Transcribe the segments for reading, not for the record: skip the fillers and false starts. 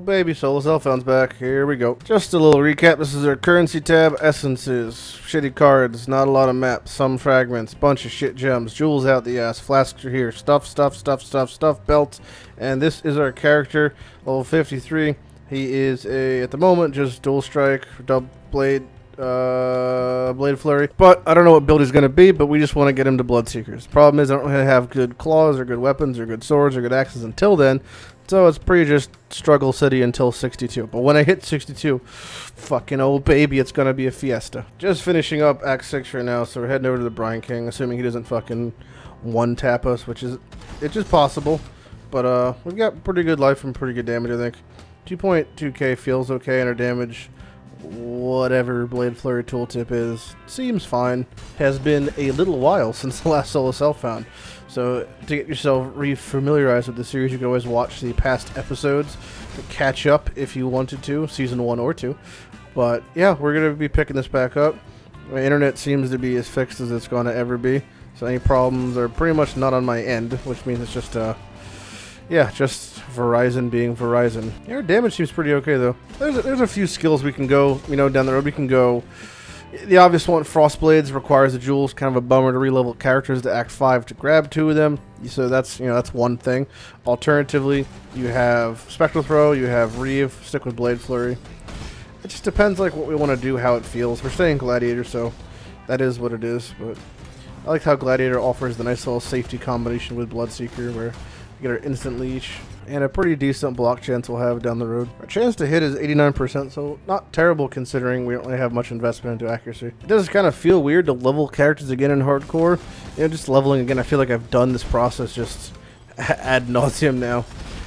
baby, Solo Self-Found's back. Here we go. Just a little recap. This is our currency tab. Essences. Shitty cards. Not a lot of maps. Some fragments. Bunch of shit gems. Jewels out the ass. Flasks are here. Stuff. Belts. And this is our character. Level 53. He is at the moment, just dual strike, double blade, blade flurry. But I don't know what build he's going to be, but we just want to get him to BloodSeekers. Problem is I don't really have good claws or good weapons or good swords or good axes until then. So it's pretty just struggle city until 62. But when I hit 62, fucking old baby, it's going to be a fiesta. Just finishing up Act 6 right now, so we're heading over to the Brine King, assuming he doesn't fucking one-tap us, which is, it's just possible. But we've got pretty good life and pretty good damage, I think. 2.2k feels okay, and our damage, whatever Blade Flurry tooltip is, seems fine. Has been a little while since the last Solo Self-Found. So to get yourself re-familiarized with the series, you can always watch the past episodes to catch up if you wanted to, season 1 or 2. But yeah, we're going to be picking this back up. My internet seems to be as fixed as it's going to ever be. So any problems are pretty much not on my end, which means it's just yeah, just Verizon being Verizon. Yeah, our damage seems pretty okay, though. There's a few skills we can go, down the road. We can go... The obvious one, Frostblades, requires the jewels. Kind of a bummer to re-level characters to Act 5 to grab 2 of them. So that's, that's one thing. Alternatively, you have Spectral Throw, you have Reeve, stick with Blade Flurry. It just depends, like, what we want to do, how it feels. We're staying Gladiator, so that is what it is. But I like how Gladiator offers the nice little safety combination with BloodSeeker, where we get our instant leech, and a pretty decent block chance we'll have down the road. Our chance to hit is 89%, so not terrible considering we don't really have much investment into accuracy. It does kind of feel weird to level characters again in hardcore. Just leveling again, I feel like I've done this process just ad nauseum now.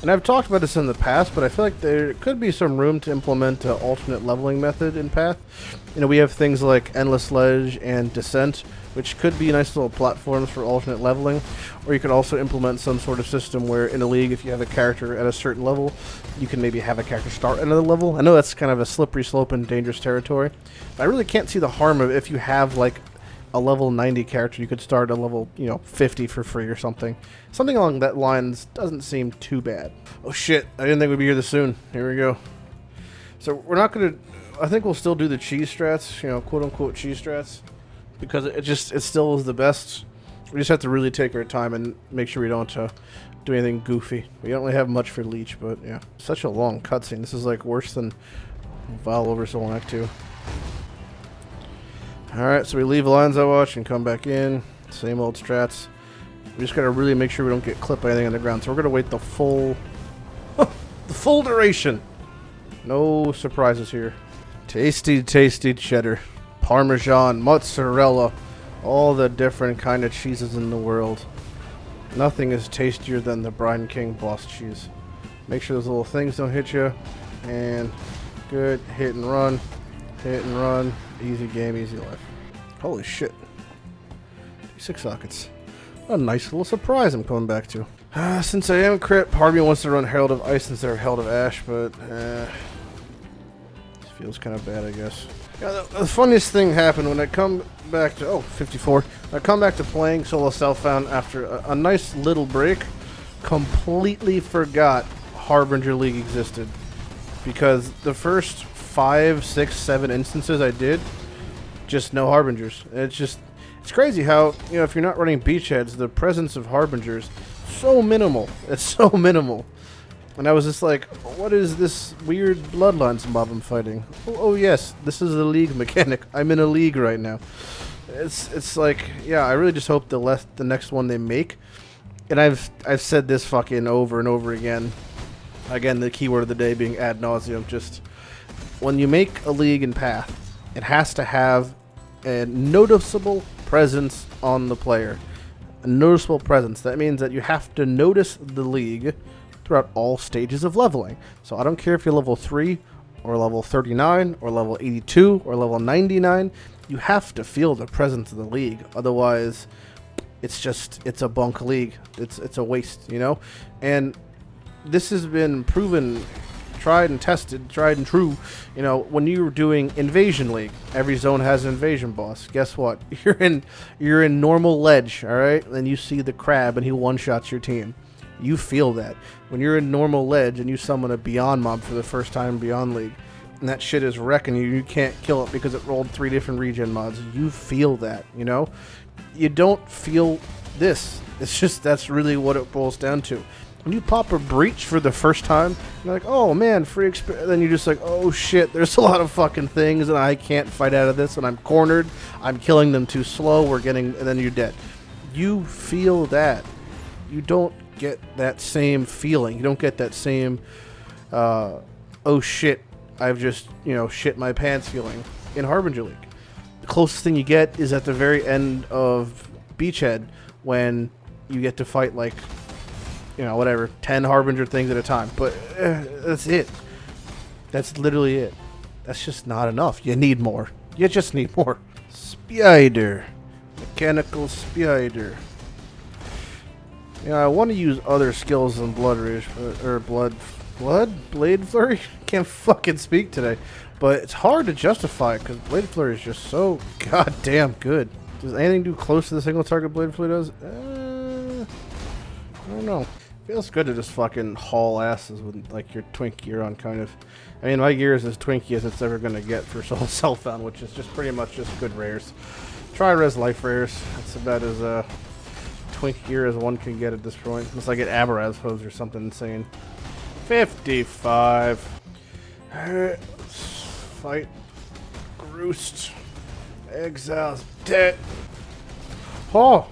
And I've talked about this in the past, but I feel like there could be some room to implement an alternate leveling method in Path. We have things like Endless Ledge and Descent, which could be nice little platforms for alternate leveling. Or you could also implement some sort of system where in a league, if you have a character at a certain level, you can maybe have a character start at another level. I know that's kind of a slippery slope and dangerous territory, but I really can't see the harm of if you have like a level 90 character, you could start a level 50 for free or something. Something along that lines doesn't seem too bad. Oh shit, I didn't think we'd be here this soon. Here we go. So we're not gonna, I think we'll still do the cheese strats, quote unquote cheese strats, because it still is the best. We just have to really take our time and make sure we don't do anything goofy. We don't really have much for leech, but yeah. Such a long cutscene. This is like worse than Val over Soul Act 2. Alright, so we leave Alonzo Watch and come back in. Same old strats. We just gotta really make sure we don't get clipped by anything on the ground. So we're gonna wait the full the full duration. No surprises here. Tasty, tasty cheddar. Parmesan, mozzarella, all the different kind of cheeses in the world. Nothing is tastier than the Brine King boss cheese. Make sure those little things don't hit you. And good, hit and run. Hit and run. Easy game, easy life. Holy shit. 6 sockets. What a nice little surprise I'm coming back to. Since I am crit, part of me wants to run Herald of Ice instead of Herald of Ash, but this feels kind of bad, I guess. Yeah, the funniest thing happened when I come back to 54. When I come back to playing Solo Self-Found after a nice little break. Completely forgot Harbinger League existed, because the first 5, 6, 7 instances I did, just no Harbingers. It's crazy how, if you're not running beachheads, the presence of Harbingers so minimal. It's so minimal. And I was just like, what is this weird Bloodlines mob I'm fighting? Oh yes, this is the league mechanic. I'm in a league right now. It's like, yeah, I really just hope the next one they make, and I've said this fucking over and over again. Again, the keyword of the day being ad nauseum. Just when you make a league in Path, it has to have a noticeable presence on the player. A noticeable presence. That means that you have to notice the league throughout all stages of leveling. So I don't care if you're level 3 or level 39 or level 82 or level 99. You have to feel the presence of the league. Otherwise, it's a bunk league. It's a waste, And this has been proven, tried and tested, tried and true. When you're doing Invasion League, every zone has an invasion boss. Guess what? You're in normal ledge, all right? And you see the crab and he one-shots your team. You feel that. When you're in normal ledge and you summon a Beyond mob for the first time in Beyond League, and that shit is wrecking you, you can't kill it because it rolled 3 different regen mods. You feel that, you know? You don't feel this. It's just, that's really what it boils down to. When you pop a breach for the first time, you're like, oh man, free experience. Then you're just like, oh shit, there's a lot of fucking things and I can't fight out of this and I'm cornered. I'm killing them too slow. And then you're dead. You feel that. You don't get that same feeling. You don't get that same, oh shit, I've just, shit my pants feeling in Harbinger League. The closest thing you get is at the very end of Beachhead when you get to fight like, 10 Harbinger things at a time. But that's it. That's literally it. That's just not enough. You need more. You just need more. Spider. Mechanical Spider. I want to use other skills than Blood Rage, or Blade Flurry? Can't fucking speak today. But it's hard to justify because Blade Flurry is just so goddamn good. Does anything do close to the single target Blade Flurry does? I don't know. Feels good to just fucking haul asses with like your twink gear on, kind of. I mean, my gear is as twinky as it's ever gonna get for Soul Selfbound, which is just pretty much just good rares. Tri-res life rares. That's about as twink gear as one can get at this point. Unless I get Aberraz hose or something insane. 55. Alright, let's fight. Roost. Exile's dead. Oh!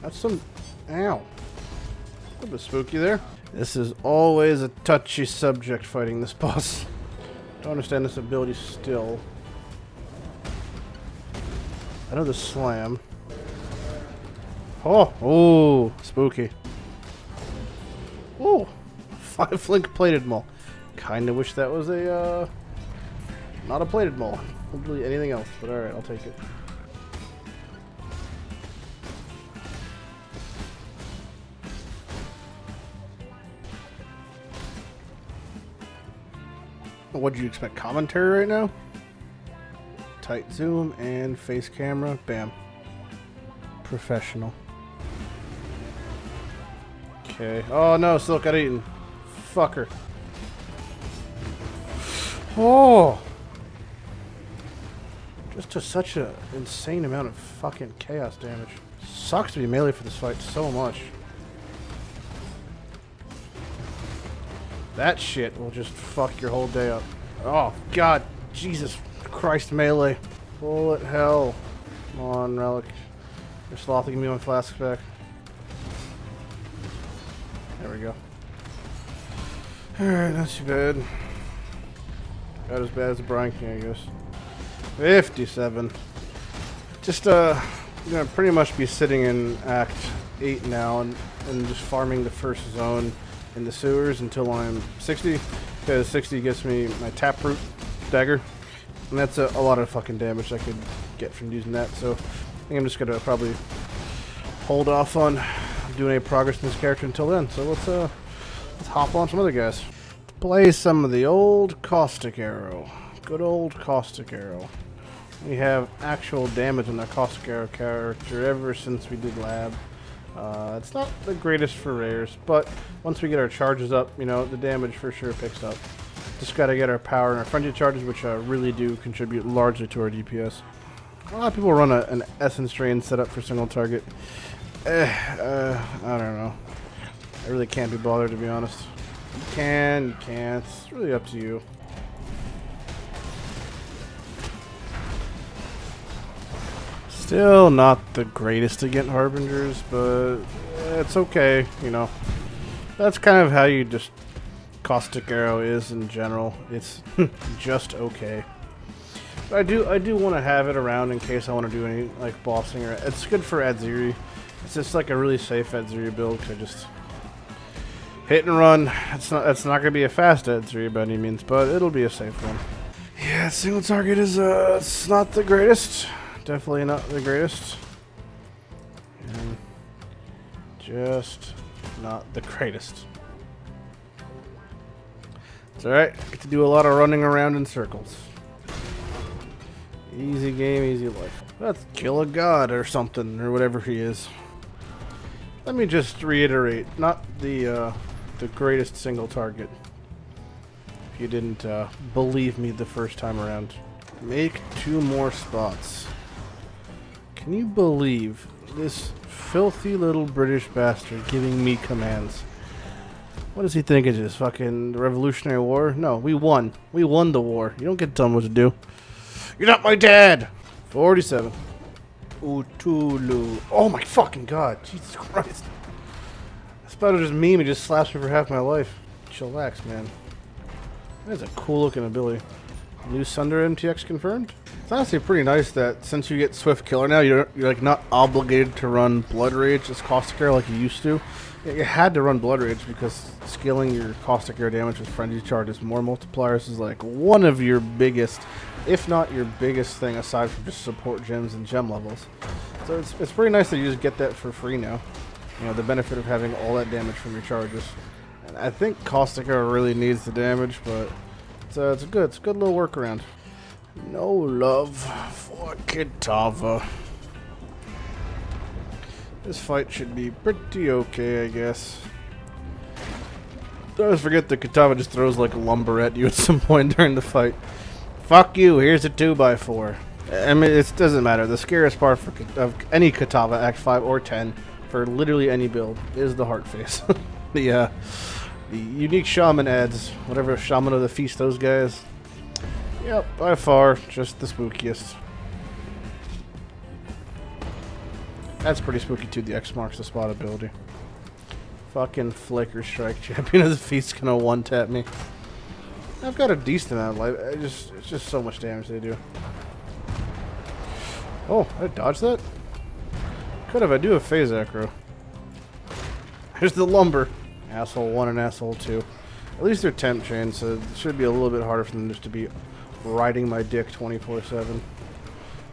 That's some. Ow. A little bit spooky there. This is always a touchy subject, fighting this boss. Don't understand this ability still. I know the slam. Oh, spooky. Oh, 5 flink plated mole. Kinda wish that was a, not a plated mole. Literally anything else, but alright, I'll take it. What did you expect? Commentary right now? Tight zoom and face camera. Bam. Professional. Okay. Oh no, Silk got eaten. Fucker. Oh! Just to such an insane amount of fucking chaos damage. Sucks to be melee for this fight so much. That shit will just fuck your whole day up. Oh, God. Jesus Christ, melee. Bullet hell. Come on, Relic. You're slothing me on flask back. There we go. Alright, not too bad. Not as bad as the Brian King, I guess. 57. Just, gonna pretty much be sitting in Act 8 now and just farming the first zone in the sewers until I'm 60, because 60 gets me my taproot dagger, and that's a lot of fucking damage I could get from using that. So I think I'm just gonna probably hold off on doing any progress in this character until then. So let's hop on some other guys. Play some of the old Caustic Arrow. Good old Caustic Arrow. We have actual damage on the Caustic Arrow character ever since we did lab. It's not the greatest for rares, but once we get our charges up, the damage for sure picks up. Just gotta get our power and our frontier charges, which really do contribute largely to our DPS. A lot of people run an Essence Drain setup for single target. I don't know. I really can't be bothered, to be honest. You can, you can't. It's really up to you. Still not the greatest against Harbingers, but it's okay, That's kind of how you just Caustic Arrow is in general. It's just okay. But I do want to have it around in case I want to do any like bossing, or it's good for Adziri. It's just like a really safe Adziri build, because I just hit and run. It's not gonna be a fast Adziri by any means, but it'll be a safe one. Yeah, single target is it's not the greatest. Definitely not the greatest. And just not the greatest. It's alright. Get to do a lot of running around in circles. Easy game, easy life. Let's kill a god or something, or whatever he is. Let me just reiterate, not the greatest single target. If you didn't believe me the first time around. Make 2 more spots. Can you believe this filthy little British bastard giving me commands? What does he think it is? Fucking the Revolutionary War? No, we won. We won the war. You don't get to tell him what to do. You're not my dad! 47. Utulu. Oh my fucking god. Jesus Christ. This better just meme. He just slaps me for half my life. Chillax, man. That's a cool looking ability. New Sunder MTX confirmed? It's honestly pretty nice that since you get Swift Killer now, you're like not obligated to run Blood Rage as Caustic Air like you used to. You had to run Blood Rage because scaling your Caustic Air damage with Frenzy Charges more multipliers is like one of your biggest, if not your biggest thing aside from just support gems and gem levels. So it's pretty nice that you just get that for free now. You know, the benefit of having all that damage from your charges. And I think Caustic Air really needs the damage, but it's a good little workaround. No love for Kitava. This fight should be pretty okay, I guess. Don't always forget that Kitava just throws like lumber at you at some point during the fight. Fuck you, here's a 2x4. I mean, it doesn't matter. The scariest part of any Kitava, Act 5 or 10, for literally any build, is the heart face. The unique shaman adds, whatever shaman of the feast those guys. Yep, by far, just the spookiest. That's pretty spooky too, the X marks the spot ability. Fucking Flicker Strike, champion of the feast gonna one-tap me. I've got a decent amount of life, it's just so much damage they do. Oh, I dodged that? Could have, I do have phase acro. Here's the lumber. Asshole 1 and asshole 2. At least they're temp chains, so it should be a little bit harder for them just to be riding my dick 24/7.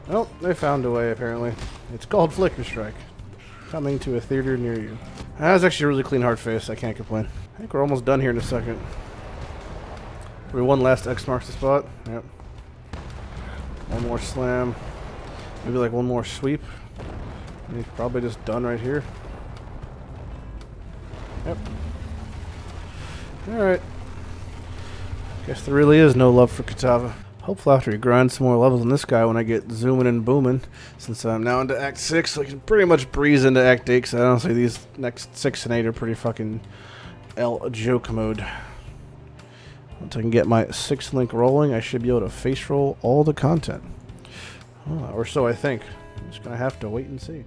Well, they found a way apparently. It's called Flicker Strike. Coming to a theater near you. That was actually a really clean hard face, I can't complain. I think we're almost done here in a second. We one last X marks the spot. Yep. One more slam. Maybe like one more sweep. And he's probably just done right here. Yep. Alright. Guess there really is no love for Kitava. Hopefully after we grind some more levels on this guy when I get zooming and booming, since I'm now into Act 6, I can pretty much breeze into Act 8, because honestly these next 6 and 8 are pretty fucking joke mode. Once I can get my 6th link rolling, I should be able to face roll all the content. Or so I think. I'm just going to have to wait and see.